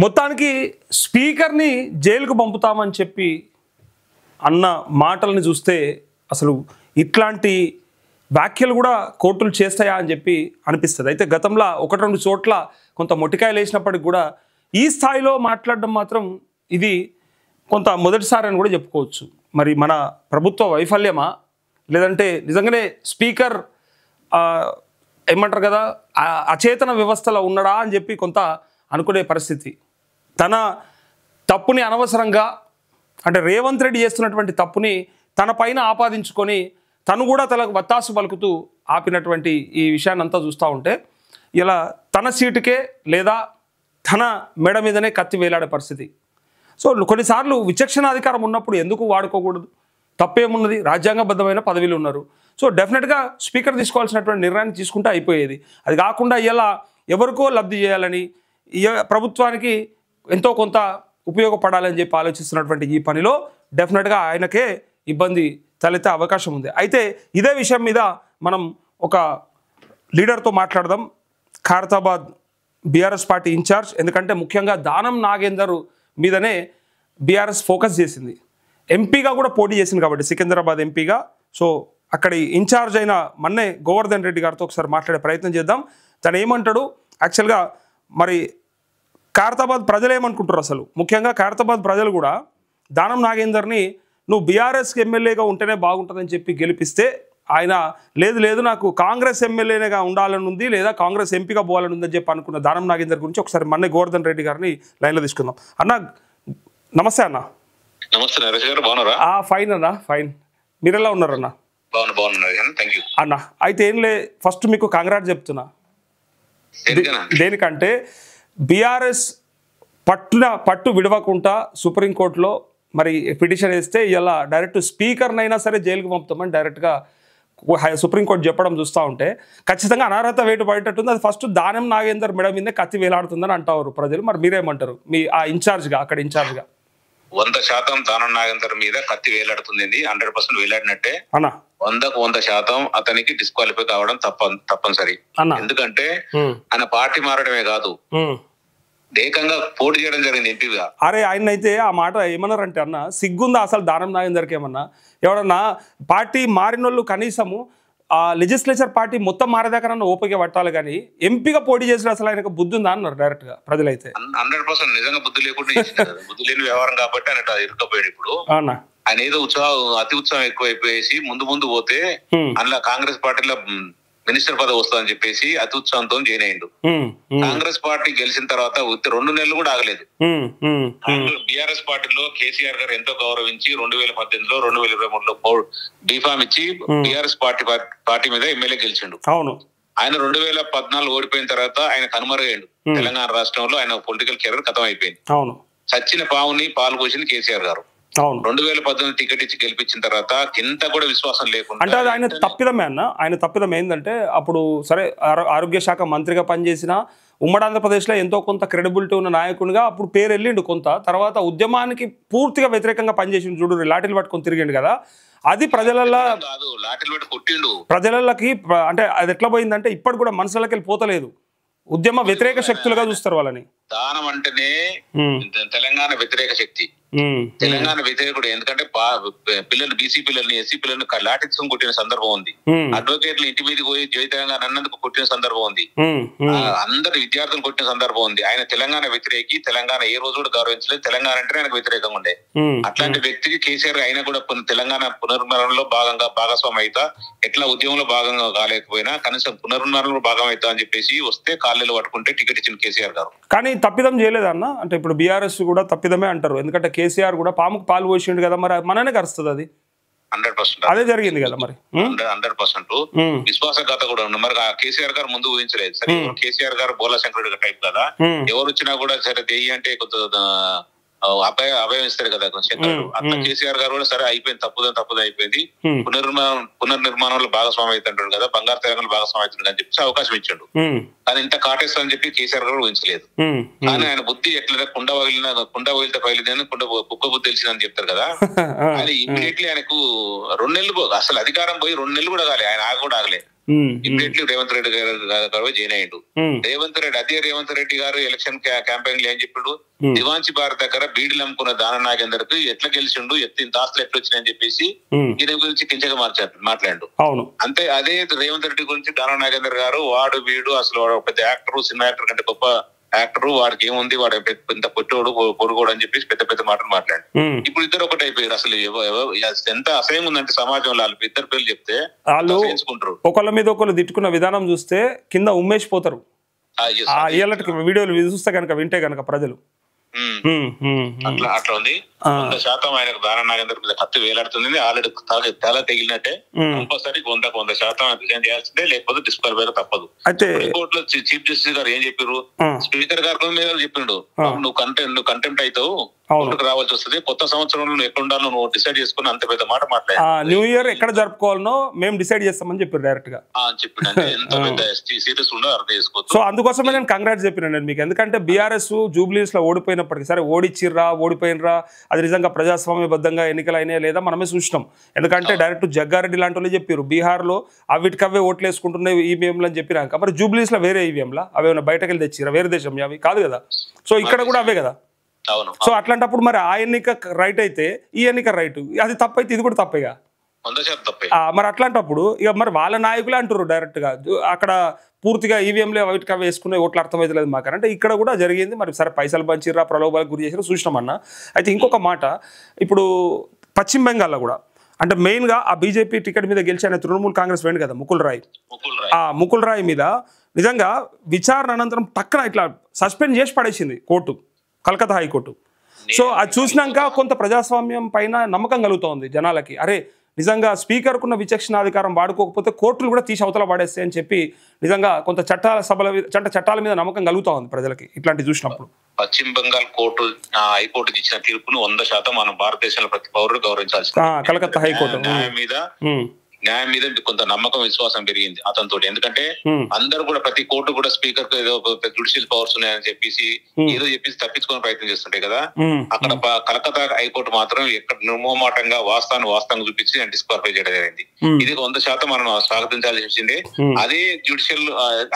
మొత్తానికి స్పీకర్ని జైలుకు పంపుతామని చెప్పి అన్న మాటల్ని చూస్తే అసలు ఇట్లాంటి వ్యాఖ్యలు కూడా కోర్టులు చేస్తాయా అని చెప్పి అనిపిస్తుంది. అయితే గతంలో ఒకటి రెండు చోట్ల కొంత మొటికాయలు వేసినప్పటికి కూడా ఈ స్థాయిలో మాట్లాడడం మాత్రం ఇది కొంత మొదటిసారి అని కూడా చెప్పుకోవచ్చు. మరి మన ప్రభుత్వ వైఫల్యమా, లేదంటే నిజంగానే స్పీకర్ ఏమంటారు కదా అచేతన వ్యవస్థలో ఉన్నాడా అని చెప్పి కొంత అనుకునే పరిస్థితి. తన తప్పుని అనవసరంగా అంటే రేవంత్ రెడ్డి చేస్తున్నటువంటి తప్పుని తన పైన ఆపాదించుకొని తను కూడా తనకు వత్తాసు పలుకుతూ ఆపినటువంటి ఈ విషయాన్ని అంతా చూస్తూ ఉంటే ఇలా తన సీటుకే లేదా తన మెడ మీదనే కత్తి వేలాడే పరిస్థితి. సో కొన్నిసార్లు విచక్షణాధికారం ఉన్నప్పుడు ఎందుకు వాడుకోకూడదు? తప్పేమున్నది? రాజ్యాంగబద్ధమైన పదవిలు ఉన్నారు. సో డెఫినెట్గా స్పీకర్ తీసుకోవాల్సినటువంటి నిర్ణయాన్ని తీసుకుంటే అయిపోయేది. అది కాకుండా ఇలా ఎవరికో లబ్ధి చేయాలని, ప్రభుత్వానికి ఎంతో కొంత ఉపయోగపడాలని చెప్పి ఆలోచిస్తున్నటువంటి ఈ పనిలో డెఫినెట్గా ఆయనకే ఇబ్బంది తలెత్తే అవకాశం ఉంది. అయితే ఇదే విషయం మీద మనం ఒక లీడర్తో మాట్లాడదాం. ఖైరతాబాద్ బీఆర్ఎస్ పార్టీ ఇన్ఛార్జ్, ఎందుకంటే ముఖ్యంగా దానం నాగేందర్ మీదనే బీఆర్ఎస్ ఫోకస్ చేసింది. ఎంపీగా కూడా పోటీ చేసింది కాబట్టి సికింద్రాబాద్ ఎంపీగా. సో అక్కడి ఇన్ఛార్జ్ అయిన మన్నే గోవర్ధన్ రెడ్డి గారితో ఒకసారి మాట్లాడే ప్రయత్నం చేద్దాం. తను ఏమంటాడు, యాక్చువల్గా మరి ఖైరతాబాద్ ప్రజలు ఏమనుకుంటారు? అసలు ముఖ్యంగా ఖైరతాబాద్ ప్రజలు కూడా దానం నాగేందర్ని నువ్వు బీఆర్ఎస్కి ఎమ్మెల్యేగా ఉంటేనే బాగుంటుందని చెప్పి గెలిపిస్తే ఆయన లేదు లేదు నాకు కాంగ్రెస్ ఎమ్మెల్యేగా ఉండాలని ఉంది, లేదా కాంగ్రెస్ ఎంపీగా పోవాలని ఉందని చెప్పి అనుకున్న దానం నాగేందర్ గురించి ఒకసారి మన్నే గోవర్ధన్ రెడ్డి గారిని లైన్లో తీసుకుందాం. అన్న నమస్తే. అన్న నమస్తే నరేష్ గారు, బాగున్నారా? ఫైన్ అన్న, ఫైన్. మీరు ఎలా ఉన్నారన్న? అన్న అయితే ఏం లే, ఫస్ట్ మీకు కంగ్రాట్ చెప్తున్నా. దేనికంటే బీఆర్ఎస్ పట్టు విడవకుండా సుప్రీంకోర్టులో మరి పిటిషన్ వేస్తే ఇలా డైరెక్ట్ స్పీకర్నైనా సరే జైలుకు పంపుతామని డైరెక్ట్గా సుప్రీంకోర్టు చెప్పడం చూస్తూ ఉంటే ఖచ్చితంగా అనర్హత వేటు బయటట్టుంది. అది ఫస్ట్ దానం నాగేందర్ మెడ మీదే కత్తి వేలాడుతుందని అంటారు ప్రజలు. మరి మీరేమంటారు మీ ఆ ఇన్ఛార్జ్గా, అక్కడ ఇన్ఛార్జ్గా? 100% దానం నాగేందర్ మీద కత్తి వేలాడుతుంది. 100% వేలాడినట్టే అన్న. 100% అతనికి డిస్క్వాలిఫై కావడం తప్పనిసరి. ఎందుకంటే ఆయన పార్టీ మారడమే కాదు, ఏకంగా పోటీ చేయడం జరిగింది ఎంపీగా. అరే ఆయన అయితే ఆ మాట ఏమన్నారంటే అన్న, సిగ్గుందా అసలు దానం నాగేందర్కి? ఏమన్నా ఎవరన్నా పార్టీ మారినోళ్ళు కనీసము ఆ లెజిస్లేచర్ పార్టీ మొత్తం మారేదాకా ఓపిక పట్టాలి, కానీ ఎంపీగా పోటీ చేసిన అసలు ఆయనకు బుద్ధి ఉందా అన్నారు డైరెక్ట్ గా ప్రజలైతే. 100% నిజంగా బుద్ధి లేకుండా బుద్ధి లేని వ్యవహారం కాబట్టి ఆయన ఇరుక్కపోయాడు. ఇప్పుడు ఆయన ఏదో అతి ఉత్సాహం ఎక్కువైపోయేసి ముందు పోతే అందులో కాంగ్రెస్ పార్టీలో మినిస్టర్ పదవి వస్తుందని చెప్పేసి అతి ఉత్సాహంతో జాయిన్ అయ్యిండు. కాంగ్రెస్ పార్టీ గెలిచిన తర్వాత 2 నెలలు కూడా ఆగలేదు. బీఆర్ఎస్ పార్టీలో కేసీఆర్ గారు ఎంతో గౌరవించి 2018లో 2023లో బీఫామ్ ఇచ్చి బీఆర్ఎస్ పార్టీ మీద ఎమ్మెల్యే గెలిచిండు. ఆయన 2014 ఓడిపోయిన తర్వాత ఆయన కనుమరుగయ్యాడు. తెలంగాణ రాష్ట్రంలో ఆయన పొలిటికల్ కెరీర్ ఖతం అయిపోయింది. చచ్చిన పావుని పాలు పోసింది కేసీఆర్ గారు. 2018 టికెట్ ఇచ్చి గెలిపించిన తర్వాత ఇంత కూడా విశ్వాసం లేకుండా, అంటే అది ఆయన తప్పిదమే అన్న. ఆయన తప్పిదం ఏంటంటే అప్పుడు సరే ఆరోగ్య శాఖ మంత్రిగా పనిచేసిన ఉమ్మడి ఆంధ్రప్రదేశ్లో ఎంతో కొంత క్రెడిబిలిటీ ఉన్న నాయకునిగా అప్పుడు పేరు వెళ్ళిండు కొంత. తర్వాత ఉద్యమానికి పూర్తిగా వ్యతిరేకంగా పనిచేసిండు. చూడు, లాఠీలు పట్టుకొని తిరిగిండు కదా. అది ప్రజలకి అంటే అది ఎట్లా పోయిందంటే ఇప్పటి కూడా మనసులకి వెళ్ళి పోతలేదు. ఉద్యమ వ్యతిరేక శక్తులుగా చూస్తారు వాళ్ళని. దానం అంటేనే తెలంగాణ వ్యతిరేక శక్తి, తెలంగాణ వ్యతిరేకుడు. ఎందుకంటే పిల్లలు బీసీ పిల్లల్ని ఎస్సీ పిల్లల్ని లాఠీత్వం కొట్టిన సందర్భం ఉంది. అడ్వకేట్లు ఇంటి మీదకి పోయి జై తెలంగాణ అన్నందుకు కొట్టిన సందర్భం ఉంది. అందరు విద్యార్థులు కొట్టిన సందర్భం ఉంది. ఆయన తెలంగాణ వ్యతిరేకి. తెలంగాణ ఏ రోజు కూడా గౌరవించలేదు. తెలంగాణ అంటే ఆయనకు వ్యతిరేకంగా ఉండే అట్లాంటి వ్యక్తికి కేసీఆర్ అయినా కూడా తెలంగాణ పునర్నిర్మాణంలో భాగస్వామి అవుతా, ఎట్లా ఉద్యమంలో భాగంగా కాలేకపోయినా కనీసం పునర్నిర్మాణంలో భాగం అవుతా అని చెప్పేసి వస్తే కాళ్ళలో పట్టుకుంటే టికెట్ ఇచ్చిన కేసీఆర్ గారు. కానీ తప్పిదం చేయలేదన్న. అంటే ఇప్పుడు బీఆర్ఎస్ కూడా తప్పిదమే అంటారు. ఎందుకంటే కేసీఆర్ కూడా పాముకు పాలు పోసిండు కదా, మరి మననే కరుస్తుంది అది. 100% అదే జరిగింది కదా. మరి 100% విశ్వాసఘాత కూడా ఉంది. మరి కేసీఆర్ గారు ముందు ఊహించలేదు. సరే కేసీఆర్ గారు బోలా శంకరుడు టైప్ కదా, ఎవరు వచ్చినా కూడా సరే దెయ్యి అంటే కొంత అభయం ఇస్తారు కదా శంకరుడు. అట్లా కేసీఆర్ గారు కూడా సరే అయిపోయింది, తప్పుదే అయిపోయింది, పునర్నిర్మాణంలో భాగస్వామి అవుతుంటాడు కదా, బంగారు తెలంగాణ భాగస్వామి అవుతుంది అని చెప్పి అవకాశం ఇచ్చాడు. కానీ ఇంత కాటేస్తా అని చెప్పి కేసీఆర్ గారు ఊహించలేదు. కానీ ఆయన బుద్ధి ఎట్లా కుండ వగిలితే పగిలిందని కుక్క బుద్ధి తెలిసిందని చెప్తారు కదా. ఆయన ఇమ్మీడియట్లీ ఆయనకు 2 నెలలు అసలు అధికారం పోయి 2 నెలలు కూడా కాలే, ఆయన కూడా ఆగలే. ఇమ్మీడియట్లీ రేవంత్ రెడ్డి గారు జాయిన్ అయ్యిండు. రేవంత్ రెడ్డి గారు ఎలక్షన్ క్యాంపెయిన్ లో ఏం చెప్పాడు, దివాంచి భారత్ దగ్గర బీడీలు అమ్ముకున్న దాన నాగేందర్ కు ఎట్లా గెలిచిండు, ఇంత ఆస్తులు ఎట్లా వచ్చినాయని చెప్పేసి దీని గురించి కించగా మాట్లాడు. అంతే అదే రేవంత్ రెడ్డి గురించి దాన నాగేందర్ గారు వాడు వీడు అసలు వాడు పెద్ద యాక్టర్, సినిమా యాక్టర్ కంటే గొప్ప యాక్టర్, వాడికి ఏముంది, వాడు పెద్ద పొట్టోడు పొరుగోడు అని చెప్పేసి పెద్ద పెద్ద మాటలు మాట్లాడు. ఇప్పుడు ఇద్దరు ఒకటి అయిపోయారు. అసలు ఎంత అసహ్యం ఉందంటే సమాజంలో వాళ్ళు ఇద్దరు పేర్లు చెప్తే వాళ్ళు ఒకళ్ళ మీద ఒకళ్ళు తిట్టుకున్న విధానం చూస్తే కింద ఉమ్మేసిపోతారు. వీడియోలు చూస్తే కనుక వింటే కనుక ప్రజలు అట్లా ఉంది. 100% ఆయనకు దాన నాగేందర్ మీద కత్తి వేలాడుతుంది. ఆల్రెడీ తల తెగినట్టే. కంపల్సరీ 100% రిజైన్ చేయాల్సిందే, లేకపోతే డిస్క్వాలిఫై తప్పదు. కోర్టులో చీఫ్ జస్టిస్ గారు ఏం చెప్పారు, స్పీకర్ గారు మీద చెప్పిండు, నువ్వు కంటెంప్ట్ అవుతావు, కోర్టుకు రావాల్సి వస్తుంది, కొత్త సంవత్సరంలో ఎక్కడ ఉండాలో నువ్వు డిసైడ్ చేసుకుని అంత పెద్ద మాట మాట్లాడు. న్యూ ఇయర్ ఎక్కడ జరుపుకోవాలనో మేము డిసైడ్ చేస్తామని చెప్పారు డైరెక్ట్ గా. చెప్పిండు ఎంత పెద్ద సీరియస్ ఉండో అర్థం చేసుకోవచ్చు. సో అందుకోసమే నేను కంగ్రాట్స్ చెప్పినాను మీకు. ఎందుకంటే బీఆర్ఎస్ జూబ్లీస్ లో ఓడిపోయినప్పటికీ, సరే ఓడిచ్చిర్రా ఓడిపోయినరా, అది నిజంగా ప్రజాస్వామ్యబద్ధంగా ఎన్నికలు అయినా లేదా మనమే చూసినాం. ఎందుకంటే డైరెక్ట్ జగ్గారెడ్డి లాంటి వాళ్ళు చెప్పారు బీహార్లో అవిటికవే ఓట్లు వేసుకుంటున్నాయి ఈవీఎంలు అని చెప్పినాక, మరి జూబ్లీస్ లో వేరే ఈవీఎంలా అవేమైనా బయటకు వెళ్ళి తెచ్చిరా, వేరే దేశం అవి కాదు కదా. సో ఇక్కడ కూడా అవే కదా. సో అట్లాంటప్పుడు మరి ఆ ఎన్నిక రైట్ అయితే ఈ ఎన్నిక రైట్, అది తప్పైతే ఇది కూడా తప్పేగా. మరి అట్లాంటప్పుడు ఇక మరి వాళ్ళ నాయకులే అంటారు డైరెక్ట్ గా అక్కడ పూర్తిగా ఈవీఎంలే వీటికి అవి వేసుకునే ఓట్లు అర్థమైతలేదు మాకు అంటే ఇక్కడ కూడా జరిగింది. మరి సరే పైసలు పంచిర్రా, ప్రలోభాలకు గురి చేసిరా చూసినామన్నా. అయితే ఇంకొక మాట, ఇప్పుడు పశ్చిమ బెంగాల్లో కూడా అంటే మెయిన్గా ఆ బీజేపీ టికెట్ మీద గెలిచిన తృణమూల్ కాంగ్రెస్ వేయండి కదా ముకుల్ రాయ్, ఆ ముకుల్ రాయ్ మీద నిజంగా విచారణ అనంతరం టక్కన ఇట్లా సస్పెండ్ చేసి పడేసింది కోర్టు, కలకత్తా హైకోర్టు. సో అది చూసినాక కొంత ప్రజాస్వామ్యం పైన నమ్మకం కలుగుతోంది జనాలకి. అరే నిజంగా స్పీకర్కున్న విచక్షణాధికారం వాడుకోకపోతే కోర్టులు కూడా తీసి అవతల పడేస్తాయి అని చెప్పి నిజంగా కొంత చట్టాల మీద నమ్మకం కలుగుతా ఉంది ప్రజలకి ఇట్లాంటి చూసినప్పుడు. పశ్చిమ బెంగాల్ కోర్టు హైకోర్టు ఇచ్చిన తీర్పును 100% మనం భారతదేశంలో ప్రతి పౌరుడు గౌరవించాల్సి. కలకత్తా హైకోర్టు న్యాయం మీద కొంత నమ్మకం విశ్వాసం పెరిగింది అతనితో. ఎందుకంటే అందరూ కూడా ప్రతి కోర్టు కూడా స్పీకర్ కు ఏదో జుడిషియల్ పవర్స్ ఉన్నాయని చెప్పేసి ఏదో చెప్పేసి తప్పించుకునే ప్రయత్నం చేస్తుంటాయి కదా. అక్కడ కలకత్తా హైకోర్టు మాత్రం ఎక్కడ నిర్మోమాటంగా వాస్తవంగా చూపించి డిస్క్వాలిఫై చేయడం జరిగింది. ఇది 100% మనం స్వాగతించాల్సి వచ్చింది. అదే జుడిషియల్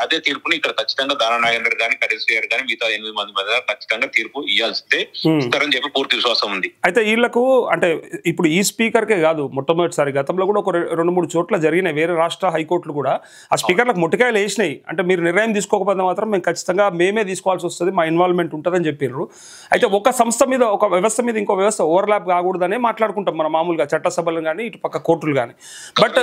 అదే తీర్పుని ఇక్కడ ఖచ్చితంగా దాన నాగేందర్ గాని, కరీశ్వర్ గారు కానీ మిగతా 8 మంది మీద ఖచ్చితంగా తీర్పు ఇవ్వాల్సిందే ఇస్తారని చెప్పి పూర్తి విశ్వాసం ఉంది. అయితే వీళ్ళకు అంటే ఇప్పుడు ఈ స్పీకర్ కే కాదు, మొట్టమొదటిసారి గతంలో కూడా ఒక 2-3 చోట్ల జరిగినాయి వేరే రాష్ట్ర హైకోర్టులు కూడా ఆ స్పీకర్లకు ముట్టికాయలు వేసినాయి. అంటే మీరు నిర్ణయం తీసుకోకపోతే మాత్రం మేము ఖచ్చితంగా మేమే తీసుకోవాల్సి వస్తుంది, మా ఇన్వాల్వ్మెంట్ ఉంటుందని చెప్పారు. అయితే ఒక సంస్థ మీద ఒక వ్యవస్థ మీద ఇంకో వ్యవస్థ ఓవర్లాప్ కాకూడదనే మాట్లాడుకుంటాం మనం మామూలుగా చట్టసభలు కానీ ఇటు పక్క కోర్టులు కానీ. బట్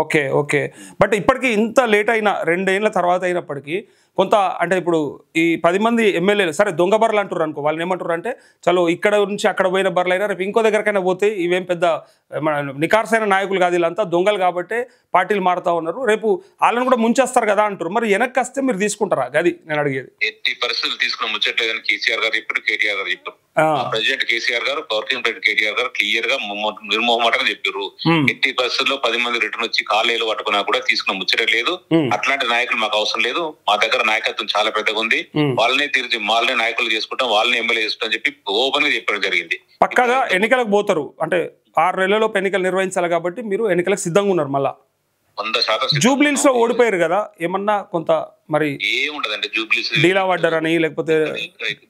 ఓకే ఓకే బట్ ఇప్పటికీ ఇంత లేట్ అయినా 2 ఏళ్ల తర్వాత అయినప్పటికీ కొంత అంటే ఇప్పుడు ఈ 10 మంది ఎమ్మెల్యేలు సరే దొంగ బర్రెలు అంటారు అనుకో, వాళ్ళని ఏమంటారు అంటే చలో ఇక్కడ నుంచి అక్కడ పోయిన బర్రెలు అయినా రేపు ఇంకో దగ్గరకైనా పోతే ఇవేం పెద్ద నికార్సైన నాయకులు కాదు, వీళ్ళంతా దొంగలు కాబట్టి పార్టీలు మారుతా ఉన్నారు, రేపు వాళ్ళని కూడా ముంచేస్తారు కదా అంటారు. మరి వెనక్కి వస్తే మీరు తీసుకుంటారా? అది నేను అడిగేది. ఎట్టి పరిస్థితులు తీసుకున్న ముచ్చట్లేదని కేసీఆర్ గారు ఇప్పుడు కేటీఆర్ గారు చెప్పారు. ప్రెసిడెంట్ కేసీఆర్ గారు, పవర్ ప్రెసిడెంట్ కేటీఆర్ గారు క్లియర్ గా నిర్మోహమాటంగా చెప్పారు. ఎట్టి పరిస్థితుల్లో 10 మంది రిటర్న్ వచ్చి కాలేలు పట్టుకున్నా కూడా తీసుకున్న ముచ్చట లేదు. అట్లాంటి నాయకులు మాకు అవసరం లేదు, మా దగ్గర నాయకత్వం చాలా పెద్దగా ఉంది, వాళ్ళనే వాళ్ళనే నాయకులు చేసుకుంటాం, వాళ్ళని ఎమ్మెల్యే చేసుకుంటాం చెప్పి ఓపెన్ గా చెప్పడం జరిగింది. పక్కగా ఎన్నికలకు పోతారు అంటే 6 నెలలలోపు ఎన్నికలు నిర్వహించాలి కాబట్టి మీరు ఎన్నికలకు సిద్ధంగా ఉన్నారు. మళ్ళా 100% జూబ్లీస్ లో ఓడిపోయారు కదా, ఏమన్నా కొంత మరి ఏముండదండి జూబ్లీస్ డీలా పడ్డారని లేకపోతే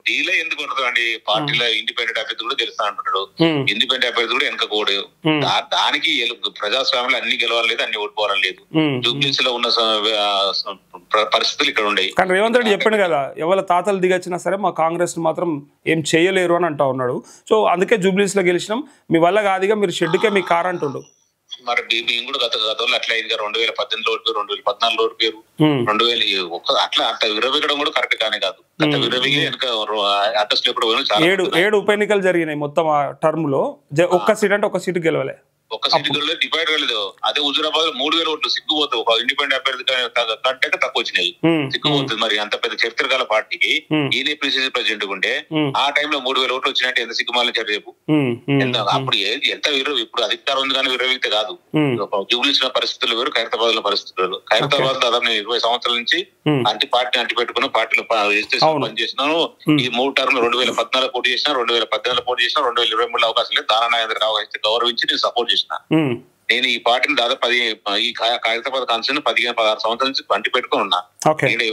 డీలా ఎందుకు పడుతుందండి? పార్టీలో ఇండిపెండెంట్ అభ్యర్థి కూడా గెలుస్తా అంటున్నాడు, ఇండిపెండెంట్ అభ్యర్థి కూడా వెనక కోడు. దానికి ప్రజాస్వామ్యంలో అన్ని గెలవాలి లేదు, అన్ని ఓడిపోవాలని లేదు. జూబ్లీస్ లో ఉన్న పరిస్థితులు ఇక్కడ ఉండేవి. కానీ రేవంత్ రెడ్డి చెప్పాడు కదా, ఎవరి తాతలు దిగొచ్చినా సరే మా కాంగ్రెస్ మాత్రం ఏం చేయలేరు అని అంటా ఉన్నాడు. సో అందుకే జూబ్లీస్ లో గెలిచినాం, మీ వల్ల కాదుగా మీరు షెడ్కే మీ కార్ అంటుండు. మరి మేము కూడా గతంలో అట్లా అయింది. 2018లో ఓడిపోయారు, 2014లో ఓడిపోయారు, 2000 అట్లా విరవిగడం కూడా కరెక్ట్ కానే కాదు. విరవిగి వెనక అడ్రస్ 7 ఉప ఎన్నికలు జరిగినాయి మొత్తం ఆ టర్మ్ లో. ఒక్క సీట్ అంటే ఒక సీటు గెలవలే. ఒక్క సీటు గెలలేదు, డివైడ్ కాలేదు. అదే హుజూరాబాద్ 3000 ఓట్లు సిగ్గుపోతుంది. ఒక ఇండిపెండెంట్ అభ్యర్థి కంటే తక్కువ వచ్చినాయి, సిగ్గుపోతుంది. మరి అంత పెద్ద చరిత్ర గల పార్టీకి ఈయన పిసిసి ప్రెసిడెంట్ ఉంటే ఆ టైంలో 3000 ఓట్లు వచ్చినట్టు ఎంత సిగ్గుమాలని చెప్పు. అప్పుడు ఎంత ఇప్పుడు అధికారం ఉంది కానీ విరవిగితే కాదు. జూబ్లీస్ పరిస్థితులు వేరు, ఖైరతాబాద్ లో పరిస్థితులు వేరు. ఖైరతాబాద్ దాదాపు నేను 20 సంవత్సరాల నుంచి పార్టీని అంటి పెట్టుకున్న పార్టీలో పనిచేసినాను. ఈ 3 టర్మ్ 2014 పోటీ చేసిన, 2018 పోటీ చేసిన, 2023 అవకాశం లేదు. దానా నాగేంద్ర రావు గౌరవించి నేను సపోర్ట్ చేసిన. నేను ఈ పార్టీని దాదాపు ఈ ఖైరతాబాద్ కాన్స్టిట్యూషన్ 15-16 సంవత్సరాల నుంచి అంటి పెట్టుకుని ఉన్నా. నేను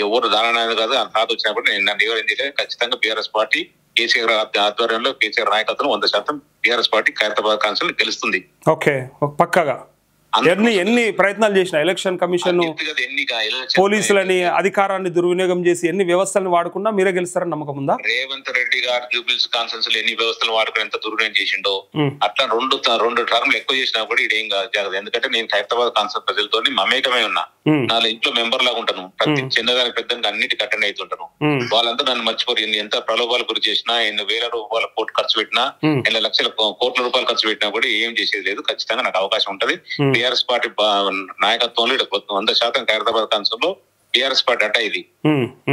ఎవరు దానా నాగేంద్ర కాదు తాత వచ్చినప్పుడు నేను నన్ను ఎవరైంది ఖచ్చితంగా బీఆర్ఎస్ పార్టీ కేసీఆర్ ఆధ్వర్యంలో కేసీఆర్ నాయకత్వం 100% బీఆర్ఎస్ పార్టీ ఖైరతాబాద్ కాన్స్టిట్యూషన్ గెలుస్తుంది. ఓకే, పక్కగా ఎన్ని ప్రయత్నాలు చేసిన ఎలక్షన్ కమిషన్ పోలీసులని అధికారాన్ని దుర్వినియోగం చేసి ఎన్ని వ్యవస్థలను వాడుకున్నా మీరే గెలుస్తారని నమ్మకం ఉందా? రేవంత్ రెడ్డి గారు జూబ్లీస్ కాన్ఫరెన్స్ లో ఎన్ని వ్యవస్థలు వాడుకుని ఎంత దుర్వినియోగం చేసిండో అట్లా రెండు టర్మ్లు ఎక్కువ చేసినా కూడా ఇదేం జరగదు. ఎందుకంటే నేను ఖైరతాబాద్ కాన్ఫరెన్స్ ప్రజలతో మమేకమై ఉన్నా. నా ఇంట్లో మెంబర్ లాగా ఉంటాను. ప్రతి చిన్నదానికి పెద్దదానికి అన్నిటికీ అటెండ్ అవుతుంటాను. వాళ్ళంతా నన్ను మర్చిపోరు. ఎంత ప్రలోభాలు గురి చేసినా, ఎన్ని వేల రూపాయల కోట్లు ఖర్చు పెట్టినా, ఎన్ని లక్షల కోట్ల రూపాయలు ఖర్చు పెట్టినా కూడా ఏం చేసేది లేదు. ఖచ్చితంగా నాకు అవకాశం ఉంటది. బీఆర్ఎస్ పార్టీ నాయకత్వంలో 100% ఖైరతాబాద్ కాన్సర్ లో బీఆర్ఎస్ పార్టీ అట్ట ఇది.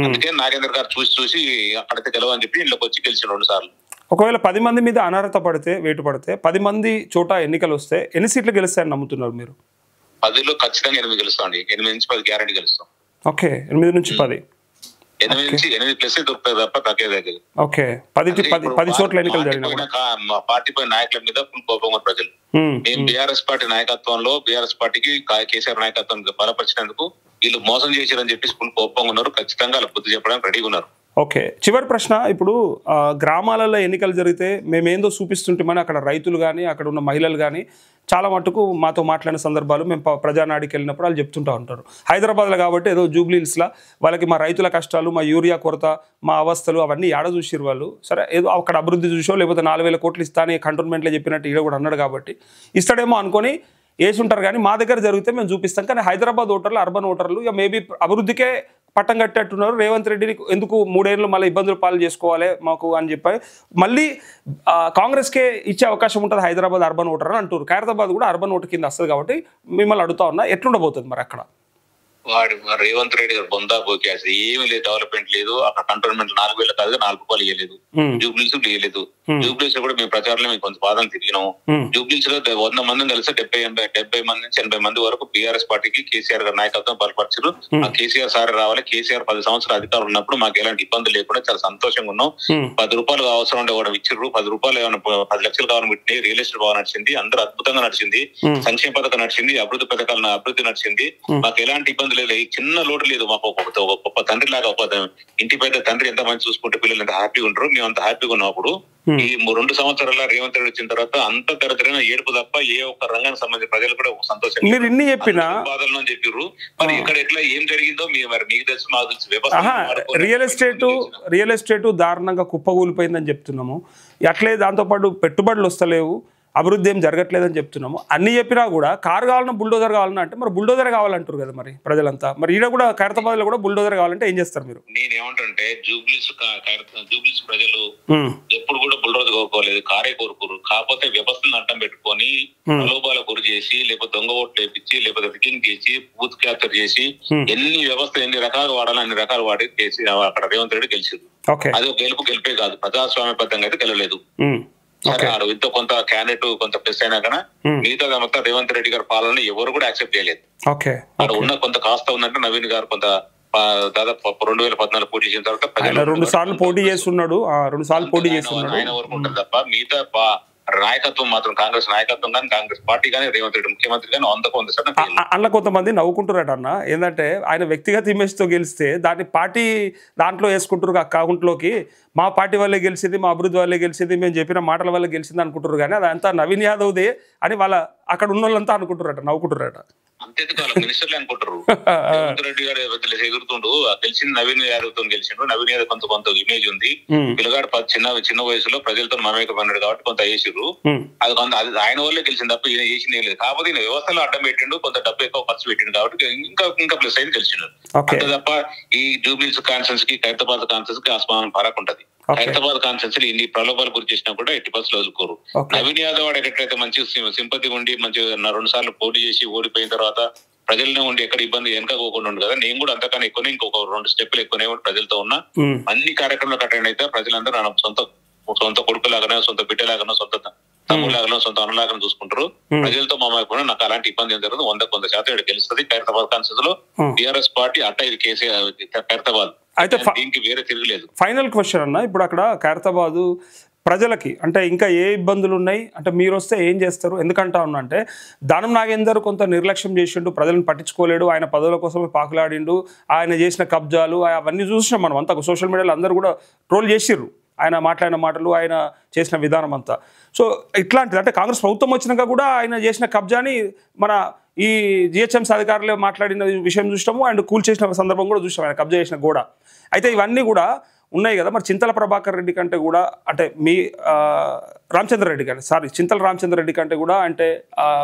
అందుకే నాగేందర్ గారు చూసి అక్కడైతే గెలవని చెప్పి ఇంట్లోకి వచ్చి గెలిచిన 2 సార్లు. ఒకవేళ 10 మంది మీద అనర్హత పడితే, వేటు పడితే 10 మంది చోట ఎన్నికలు వస్తే ఎన్ని సీట్లు గెలుస్తాయని నమ్ముతున్నారు మీరు? 10లో ఖచ్చితంగా 8 గెలుస్తాం అండి. 8 నుంచి 10 గ్యారెంటీ గెలుస్తాం. ఓకే, 8 నుంచి 10. 8 నుంచి 8 ప్లస్ దొరుకుతుంది తప్ప తగ్గేది. ఓకే, 10 చోట్ల ఎన్నికలు జరిగిన పార్టీ పై నాయకుల మీద ఫుల్ కోపం ప్రజలు. మేము బీఆర్ఎస్ పార్టీ నాయకత్వంలో బీఆర్ఎస్ పార్టీకి కేసీఆర్ నాయకత్వం బలపరిచినందుకు వీళ్ళు మోసం చేశారని చెప్పి ఫుల్ కోపంగా ఉన్నారు. ఖచ్చితంగా వాళ్ళ బుద్ధి చెప్పడానికి రెడీగా ఉన్నారు. ఓకే, చివరి ప్రశ్న. ఇప్పుడు గ్రామాలలో ఎన్నికలు జరిగితే మేమేందో చూపిస్తుంటామని అక్కడ రైతులు కానీ అక్కడ ఉన్న మహిళలు కానీ చాలా మటుకు మాతో మాట్లాడిన సందర్భాలు మేము ప్రజానాడికి వెళ్ళినప్పుడు వాళ్ళు చెప్తుంటూ ఉంటారు. హైదరాబాద్లో కాబట్టి ఏదో జూబ్లీహిల్స్లో వాళ్ళకి మా రైతుల కష్టాలు, మా యూరియా కొరత, మా అవస్థలు అవన్నీ ఆడ చూసిరు వాళ్ళు. సరే, ఏదో అక్కడ అభివృద్ధి చూసో లేకపోతే 4000 కోట్లు ఇస్తానే కంటోన్మెంట్లో చెప్పినట్టు ఈడ కూడా అన్నాడు కాబట్టి ఇస్తాడేమో అనుకొని వేసి ఉంటారు. కానీ మా దగ్గర జరిగితే మేము చూపిస్తాం. కానీ హైదరాబాద్ ఓటర్లు, అర్బన్ ఓటర్లు ఇక మేబీ అభివృద్ధికే పట్టం కట్టేట్టున్నారు. రేవంత్ రెడ్డిని ఎందుకు 3 ఏళ్ళు మళ్ళీ ఇబ్బందులు పాలు చేసుకోవాలి మాకు అని చెప్పి మళ్ళీ కాంగ్రెస్కే ఇచ్చే అవకాశం ఉంటుంది హైదరాబాద్ అర్బన్ ఓటర్ అని అంటారు. ఖైరతాబాద్ కూడా అర్బన్ ఓటర్ కింద వస్తుంది కాబట్టి మిమ్మల్ని అడుగుతా ఉన్నా, ఎట్లుండబోతుంది మరి అక్కడ? వాడు రేవంత్ రెడ్డి గారు బొందా పోకి అసలు ఏమీ లేదు, డెవలప్మెంట్ లేదు. అక్కడ కంటోన్మెంట్ 4000 కాదు 4 రూపాయలు ఇవ్వలేదు. జూబ్లీస్ ఇవ్వలేదు. జూబ్లీస్ లో కూడా మేము ప్రచారంలో మేము కొంత బాధలు తిరిగినాము. జూబ్లీస్ లో 100 మందిని కలిసి 70 మంది నుంచి 80 మంది వరకు బీఆర్ఎస్ పార్టీకి కేసీఆర్ గారు నాయకత్వం బలపరిచారు. ఆ కేసీఆర్ సార్ రావాలి, కేసీఆర్ 10 సంవత్సరాలు అధికారులు ఉన్నప్పుడు మాకు ఎలాంటి ఇబ్బంది లేకుండా చాలా సంతోషంగా ఉన్నాం. 10 రూపాయలు అవసరం ఉండే కూడా ఇచ్చారు. 10 రూపాయలు 10 లక్షలు కావాలని పెట్టినాయి. రియల్ ఎస్టేట్ బాగా నడిచింది, అందరూ అద్భుతంగా నడిచింది. సంక్షేమ పథకం నడిచింది, అభివృద్ధి పథకాలను అభివృద్ధి నడిచింది. మాకు ఎలాంటి ఇబ్బంది లేదు, చిన్న లోటు లేదు. మాకు ఒక తండ్రి లాగా ఒక ఇంటి పైన తండ్రి ఎంత మంచి చూసుకుంటే పిల్లలు ఎంత హ్యాపీగా ఉంటారు, మేము అంత హ్యాపీగా ఉన్నప్పుడు ఈ 2 సంవత్సరాల రేవంత్ రెడ్డి వచ్చిన తర్వాత అంత దరిద్రమైన ఏడుపు తప్ప ఏ ఒక్క రంగానికి సంబంధించిన ప్రజలు కూడా సంతోషంగా బాధలు అని చెప్పారు. మరి ఇక్కడ ఎట్లా ఏం జరిగిందో మరి మీకు తెలుసు, మాకు తెలుసు. వ్యవస్థ రియల్ ఎస్టేట్ దారుణంగా కుప్పగూలిపోయిందని చెప్తున్నాము. అట్లే దాంతోపాటు పెట్టుబడులు వస్తలేవు, అభివృద్ధి ఏం జరగట్లేదని చెప్తున్నాము. అన్ని చెప్పినా కూడా కారు కావాలన్నా బుల్డోజర్ కావాలన్నా అంటే మరి బుల్డోజర్ కావాలంటారు కదా మరి ప్రజలంతా. మరి ఈడ కూడా ఖైరతాబాద్ లో కూడా బుల్డోజర్ కావాలంటే ఏం చేస్తారు మీరు? నేనేమంటే జూబ్లీస్ ప్రజలు ఎప్పుడు కూడా బుల్డోజర్ కోరుకోలేదు, కారే కోరుకోరు. కాకపోతే వ్యవస్థను అడ్డం పెట్టుకొని ప్రలోభాల గురి చేసి, లేకపోతే దొంగ ఓట్లు వేపించి, లేకపోతే రికింగ్ చేసి, బూత్ క్యాప్చర్ చేసి, ఎన్ని రకాలు వాడాలో అన్ని రకాలు వాడి చేసి అక్కడ రేవంత్ రెడ్డి గెలిచారు. అది ఒక గెలిపే కాదు, ప్రజాస్వామ్యబద్ధంగా అయితే గెలవలేదు. సరే, ఆడు ఇంత కొంత క్యాండిడేట్ కొంత ప్లస్ అయినా కానీ మిగతా మొత్తం రేవంత్ రెడ్డి గారి పాలన ఎవరు కూడా యాక్సెప్ట్ చేయలేదు. అక్కడ ఉన్న కొంత కాస్త ఉందంటే నవీన్ గారు కొంత దాదాపు 2014 పోటీ చేసిన తర్వాత 2 సార్లు పోటీ చేస్తున్నాడు. ఆయన వరకు ఉంటుంది తప్ప మిగతా నాయకత్వం మాత్రం కాంగ్రెస్ నాయకత్వం కానీ కాంగ్రెస్ పార్టీ కానీ రేవంత్ రెడ్డి ముఖ్యమంత్రి కానీ 100% అందులో కొంతమంది నవ్వుకుంటున్నారట అన్న. ఏంటంటే ఆయన వ్యక్తిగత ఇమేజ్ తో గెలిస్తే దాన్ని పార్టీ దాంట్లో వేసుకుంటారు అకౌంట్ లోకి. మా పార్టీ వల్లే గెలిచింది, మా అభివృద్ధి వల్లే గెలిచింది, మేము చెప్పిన మాటల వల్ల గెలిచింది అనుకుంటారు. కానీ అదంతా నవీన్ యాదవ్దే అని వాళ్ళ అక్కడ ఉన్న వాళ్ళంతా అనుకుంటారట, నవ్వుకుంటారట. అంతేది మినిస్టర్లు అనుకుంటారు. రేవంత్ రెడ్డి గారు ఎగురుతుండు, తెలిసింది నవీన్ యాదవ్ తో గెలిచిండు. నవీన్ యాదవ్ కొంత ఇమేజ్ ఉంది. పిల్లగాడు చిన్న వయసులో ప్రజలతో మమేకమన్నాడు కాబట్టి కొంత వేసిరు. అది ఆయన వల్లే గెలిచింది తప్ప ఈయన చేసింది ఏం లేదు. కాకపోతే ఈయన వ్యవస్థలో అడ్డం పెట్టిండు, కొంత డబ్బు ఎక్కువ ఖర్చు పెట్టిండు కాబట్టి ఇంకా ప్లస్ అయితే గెలిచిండు. అంతే తప్ప ఈ జూబ్లీస్ కాన్ఫరెన్స్ కి ఖైరతాబాద్ కాన్ఫరెన్స్ కి ఆస్మానం ఫరక్ ఉంటది. హైదరాబాద్ కాన్స్టిట్యూన్సీ ఇన్ని ప్రలోభాలు గురి చేసినా కూడా ఎట్టి బస్సులు వదులుకోరు. నవీన్ యాదవ్ వాడు ఎక్కడైతే మంచి సింపతి ఉండి మంచి 2 సార్లు పోటీ చేసి ఓడిపోయిన తర్వాత ప్రజలనే ఉండి ఎక్కడ ఇబ్బంది వెనకపోకుండా ఉండు కదా, నేను కూడా అంతకన్నా ఎక్కువనే ఇంకొక 2 స్టెప్పులు ఎక్కువనే ప్రజలతో ఉన్నా అన్ని కార్యక్రమాలకు అటెండ్ అయితే ప్రజలందరూ నా సొంత కొడుకులాగానో సొంత బిడ్డలాగానో సొంత తమ్ముళ్ళలాగానో సొంత అన్నలాగానో చూసుకుంటారు. ప్రజలతో మమ్మల్ని నాకు అలాంటి ఇబ్బంది ఏం జరగదు. 100% ఇక్కడ గెలుస్తుంది. ఖైరతాబాద్ కాన్స్టిట్యూన్సీ లో టీఆర్ఎస్ పార్టీ అట్ట ఇది కేసీఆర్ ఖైరతాబాద్ అయితే దీనికి వేరే తిరగలేదు. ఫైనల్ క్వశ్చన్ అన్న, ఇప్పుడు అక్కడ ఖైరతాబాదు ప్రజలకి అంటే ఇంకా ఏ ఇబ్బందులు ఉన్నాయి అంటే మీరు వస్తే ఏం చేస్తారు? ఎందుకంటా ఉన్నా అంటే దానం నాగేందర్ కొంత నిర్లక్ష్యం చేసిండు, ప్రజలను పట్టించుకోలేడు, ఆయన పదవుల కోసం పాకులాడిండు, ఆయన చేసిన కబ్జాలు అవన్నీ చూసినాం మనం అంతా. సోషల్ మీడియాలో అందరూ కూడా ట్రోల్ చేసిర్రు ఆయన మాట్లాడిన మాటలు, ఆయన చేసిన విధానం అంతా. సో ఇట్లాంటిది అంటే కాంగ్రెస్ ప్రభుత్వం వచ్చినాక కూడా ఆయన చేసిన కబ్జాని మన ఈ జిహెచ్ఎంసీ అధికారులు మాట్లాడిన విషయం చూసినాము, అండ్ కూల్ చేసిన సందర్భం కూడా చూసినాం, ఆయన కబ్జా చేసిన గోడ. అయితే ఇవన్నీ కూడా ఉన్నాయి కదా, మరి చింతల ప్రభాకర్ రెడ్డి కంటే కూడా అంటే మీ రామచంద్రరెడ్డి కంటే చింతల రామచంద్రరెడ్డి కంటే కూడా అంటే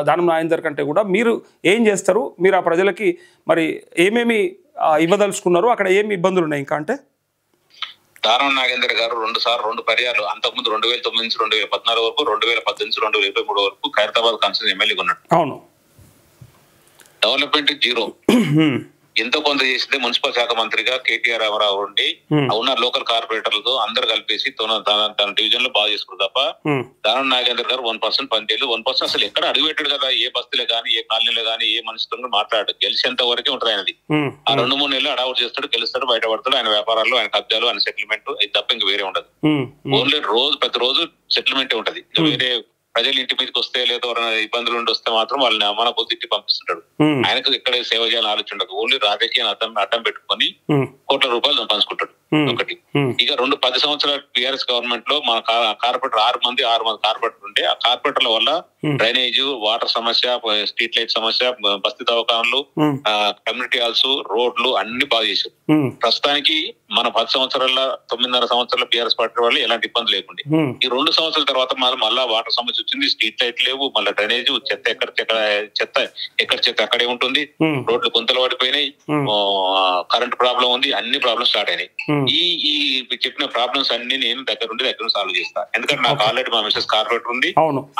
దానం నాగేందర్ కంటే కూడా మీరు ఏం చేస్తారు? మీరు ఆ ప్రజలకి మరి ఏమేమి ఇవ్వదలుచుకున్నారు? అక్కడ ఏమి ఇబ్బందులు ఉన్నాయి ఇంకా అంటే? దానం నాగేందర్ గారు 2 పర్యాలు అంతకుముందు 2009 నుంచి 2014 వరకు, 2018 నుంచి 2023 వరకు ఖైరతాబాద్ కాన్స్టిట్యూన్సీ ఎమ్మెల్యేగా ఉన్నాడు. అవును. డెవలప్మెంట్ 0. ఎంతో కొంత చేసిందే మున్సిపల్ శాఖ మంత్రిగా కేటీఆర్ రామారావు ఉండి ఉన్న లోకల్ కార్పొరేటర్లతో అందరు కలిపేసి తన డివిజన్ లో బాగా చేసుకున్నారు తప్ప దానం నాగేందర్ గారు 1% పనిచేయలేదు. 1% అసలు ఎక్కడ అడుగుపెట్టాడు కదా, ఏ బస్తీలో కానీ ఏ కాలనీలో కానీ ఏ మనిషితో మాట్లాడాడు. గెలిచేంత వరకే ఉంటుంది ఆయనది. ఆ 2-3 నెలలు అడౌట్ చేస్తాడు, గెలుస్తాడు, బయటపడతాడు. ఆయన వ్యాపారాలు, ఆయన కబ్జాలు, ఆయన సెటిల్మెంట్ ఇది తప్ప ఇంక వేరే ఉండదు. ఓన్లీ ప్రతి రోజు సెటిల్మెంట్ ఉంటది. వేరే ప్రజలు ఇంటి మీదకి వస్తే లేదా ఇబ్బందులు ఉండి వస్తే మాత్రం వాళ్ళని అమ్మాన కొద్ది ఇంటి పంపిస్తుంటాడు. ఆయనకు ఇక్కడ సేవ చేయాలని ఆలోచన ఉండదు. ఓన్లీ రాజకీయాన్ని అడ్డం పెట్టుకుని కోట్ల రూపాయలు పంచుకుంటాడు. ఒకటి. ఇక 10 సంవత్సరాల టీఆర్ఎస్ గవర్నమెంట్ లో మన కార్పొరేటర్ 6 మంది కార్పొరేటర్ ఉంటే ఆ కార్పొరేటర్ల వల్ల డ్రైనేజ్, వాటర్ సమస్య, స్ట్రీట్ లైట్ సమస్య, బస్తీ దవాఖానాలు, కమ్యూనిటీ హాల్స్, రోడ్లు అన్ని బాగా చేశారు. ప్రస్తుతానికి మన 10 సంవత్సరాల 9.5 సంవత్సరాల టీఆర్ఎస్ పార్టీ వాళ్ళు ఎలాంటి ఇబ్బంది లేకుండా ఈ 2 సంవత్సరాల తర్వాత మళ్ళా వాటర్ సమస్య వచ్చింది, స్ట్రీట్ లైట్ లేవు, మళ్ళీ డ్రైనేజ్, చెత్త ఎక్కడ అక్కడే ఉంటుంది, రోడ్లు గుంతలు పడిపోయినాయి, కరెంట్ ప్రాబ్లం ఉంది, అన్ని ప్రాబ్లమ్స్ స్టార్ట్ అయినాయి. ఈ చెప్పిన ప్రాబ్లమ్స్ అన్ని నేను దగ్గర సాల్వ్ చేస్తా. ఎందుకంటే నాకు ఆల్రెడీ మా మిసెస్ కార్పొరేటర్ ఉంది.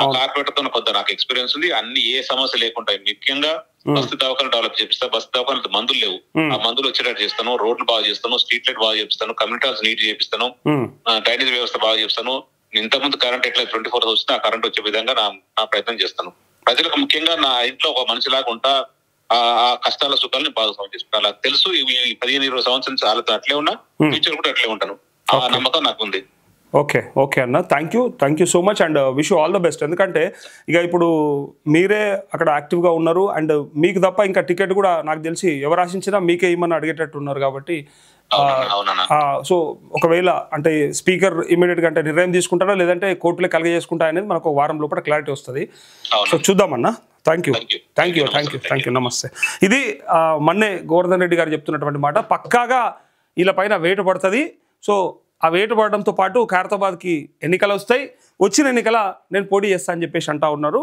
ఆ కార్పొరేటర్ తో కొంత నాకు ఎక్స్పీరియన్స్ ఉంది. అన్ని ఏ సమస్య లేకుండా ముఖ్యంగా బస్తీ దవాఖాలు డెవలప్ చేపిస్తా. బస్తీ దవాఖాలు మందులు లేవు, ఆ మందులు వచ్చేటట్టు చేస్తాను, రోడ్లు బాగా చేస్తాను, స్ట్రీట్ లైట్ బాగా చేపిస్తాను, కమ్యూనిటీ హాల్స్ నీట్ చేపిస్తాను, డ్రైనేజ్ వ్యవస్థ బాగా చేస్తాను. ఇంతకుముందు కరెంట్ ఎట్లా 24 hours వస్తే ఆ కరెంట్ వచ్చే విధంగా నా ప్రయత్నం చేస్తాను. ప్రజలకు ముఖ్యంగా నా ఇంట్లో ఒక మనిషిలాగా ఉంటా, ఆ కష్టాల సుఖాలని భాగస్వామ్యం చేసుకుంటా. అలా తెలుసు. ఇవి 15-20 సంవత్సరం చాలా అట్లే ఉన్నా, ఫ్యూచర్ కూడా అట్లే ఉంటాను. ఆ నమ్మకం నాకు ఉంది. ఓకే అన్న, thank you so much and wish you all the best. ఎందుకంటే ఇక ఇప్పుడు మీరే అక్కడ యాక్టివ్గా ఉన్నారు అండ్ మీకు తప్ప ఇంకా టికెట్ కూడా నాకు తెలిసి ఎవరు ఆశించినా మీకే ఇమ్మని అడిగేటట్టు ఉన్నారు. కాబట్టి సో ఒకవేళ అంటే స్పీకర్ ఇమీడియట్గా అంటే నిర్ణయం తీసుకుంటారా లేదంటే కోర్టులో కలగజేసుకుంటా అనేది మనకు 1 వారం లోపల క్లారిటీ వస్తుంది. సో చూద్దామన్నా. Thank you. నమస్తే. ఇది మొన్నే గోవర్ధన్ రెడ్డి గారు చెప్తున్నటువంటి మాట. పక్కాగా వీళ్ళ పైన వేటు పడుతుంది. సో ఆ వేటు పడడంతో పాటు ఖైరతాబాద్కి ఎన్నికలు వస్తాయి. వచ్చిన ఎన్నికల నేను పోటీ చేస్తా అని చెప్పేసి అంటా ఉన్నారు.